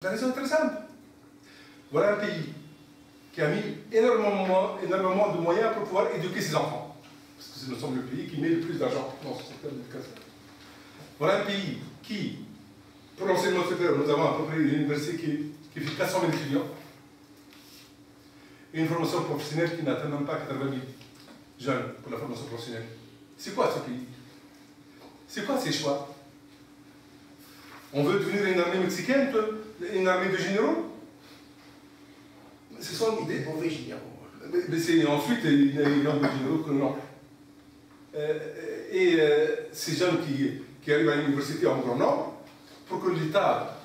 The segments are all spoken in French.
La raison est très simple. Voilà un pays qui a mis énormément de moyens pour pouvoir éduquer ses enfants. Parce que nous sommes le pays qui met le plus d'argent dans ce système d'éducation. Voilà un pays qui, pour l'enseignement supérieur, nous avons à peu près une université qui fait 400 000 étudiants. Et une formation professionnelle qui n'atteint même pas 80 000 jeunes pour la formation professionnelle. C'est quoi ce pays? C'est quoi ces choix? On veut devenir une armée mexicaine, une armée de généraux? Ce sont des mauvais généraux. Mais ensuite, il y a une armée de généraux que non. Ces jeunes qui arrivent à l'université en grand nombre, pour que l'État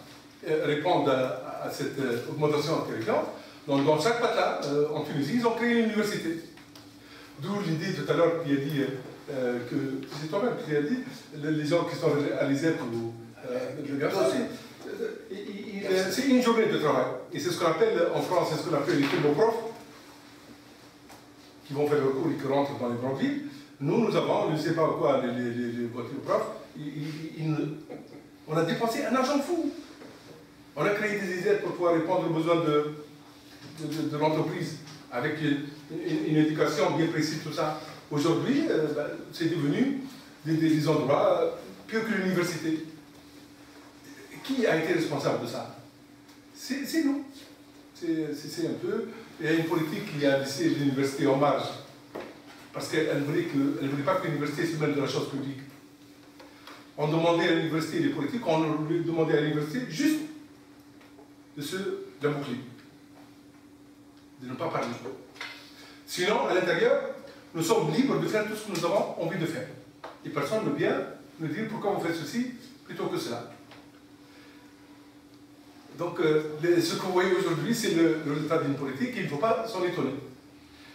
réponde à cette augmentation de curriculum, dans chaque patelin, en Tunisie, ils ont créé une université. D'où l'idée tout à l'heure qui a dit que, c'est toi-même qui a dit, les gens qui sont à l'ISEP ou c'est une journée de travail. Et c'est ce qu'on appelle, en France, c'est ce qu'on appelle les turboprofs, qui vont faire le cours et qui rentrent dans les grandes villes. Nous avons, je ne sais pas quoi, les voitures profs, on a dépensé un argent fou. On a créé des aides pour pouvoir répondre aux besoins de l'entreprise, avec une éducation bien précise, tout ça. Aujourd'hui, c'est devenu des endroits pires que l'université. Qui a été responsable de ça? C'est nous. C'est un peu... Il y a une politique qui a laissé l'université en marge. Parce qu'elle ne voulait pas que l'université se mêle de la chose publique. On demandait à l'université, les politiques, on lui demandait à l'université juste de boucler. De ne pas parler. Sinon, à l'intérieur, nous sommes libres de faire tout ce que nous avons envie de faire. Et personne ne vient nous dire pourquoi vous faites ceci plutôt que cela. Donc, ce que vous voyez aujourd'hui, c'est le résultat d'une politique et il ne faut pas s'en étonner.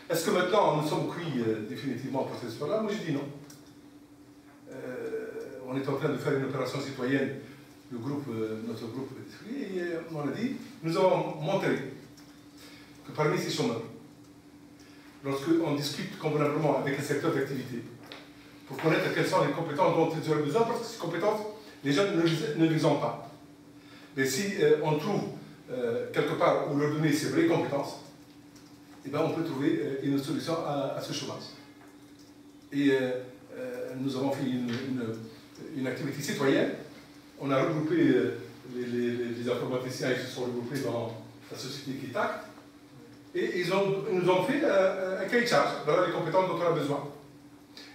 Est-ce que maintenant, nous sommes cuits définitivement pour cette histoire-là? Moi, je dis non. On est en train de faire une opération citoyenne, notre groupe, et on a dit, nous avons montré que parmi ces chômeurs, lorsqu'on discute convenablement avec un secteur d'activité, pour connaître quelles sont les compétences dont ils auraient besoin, parce que ces compétences, les jeunes ne les ont pas. Mais si on trouve quelque part où leur donner ces vraies compétences, eh bien on peut trouver une solution à ce chômage. Et nous avons fait une activité citoyenne. On a regroupé les informaticiens, ils se sont regroupés dans la société qui TACT, et ils nous ont fait un cahier de charge, voilà les compétences dont on a besoin.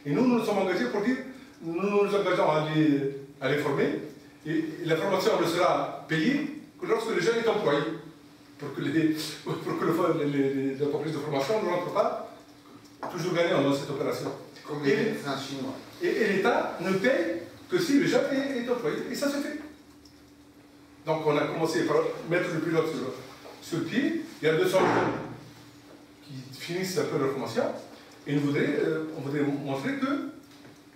Et nous nous sommes engagés pour dire, nous nous engageons à les former, et la formation ne sera payée que lorsque le jeune est employé, pour que les entreprises de formation ne rentrent pas toujours gagnant dans cette opération. Et l'État ne paye que si le jeune est employé, et ça se fait. Donc on a commencé par mettre le pilote sur le pied. Il y a 200 jeunes qui finissent un peu leur formation, et on voudrait montrer que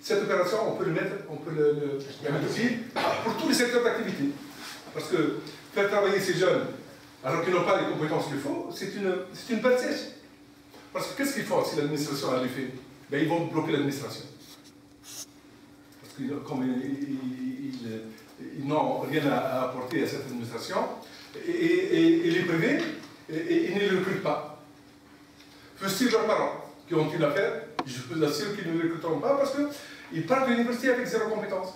cette opération, on peut le mettre au pied pour tous les secteurs d'activité. Parce que faire travailler ces jeunes alors qu'ils n'ont pas les compétences qu'il faut, c'est une perte sèche. Parce que qu'est-ce qu'ils font si l'administration a les fait? Ben, ils vont bloquer l'administration. Parce que comme ils n'ont rien à apporter à cette administration, et les privés, ils ne les recrutent pas. Fût-ce leurs parents qui ont une affaire, je vous assure qu'ils ne les recruteront pas parce qu'ils partent de l'université avec zéro compétence.